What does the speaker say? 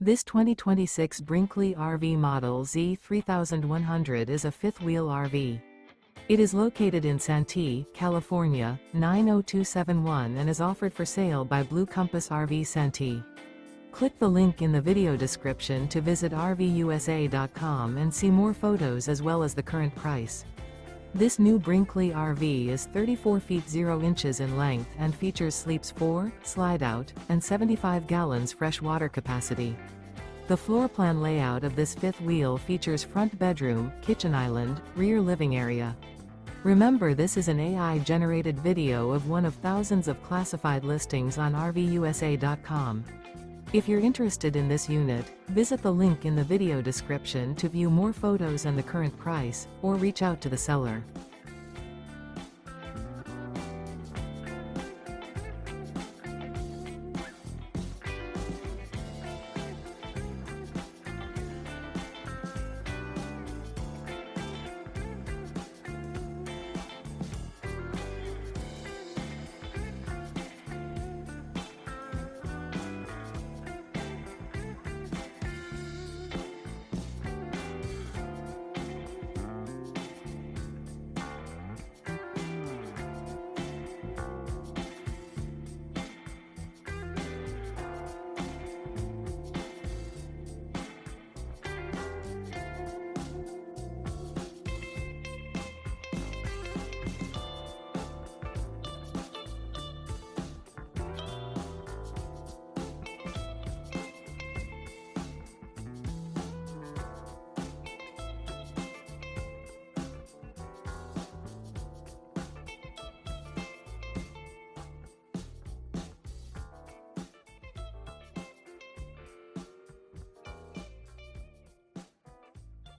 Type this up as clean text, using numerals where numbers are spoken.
This 2026 Brinkley RV Model Z 3100 is a fifth-wheel RV. It is located in Santee, California, 90271 and is offered for sale by Blue Compass RV Santee. Click the link in the video description to visit RVUSA.com and see more photos as well as the current price. This new Brinkley RV is 34 feet 0 inches in length and features sleeps 4, slide-out, and 75 gallons fresh water capacity. The floor plan layout of this fifth wheel features front bedroom, kitchen island, rear living area. Remember, this is an AI-generated video of one of thousands of classified listings on RVUSA.com. If you're interested in this unit, visit the link in the video description to view more photos and the current price, or reach out to the seller.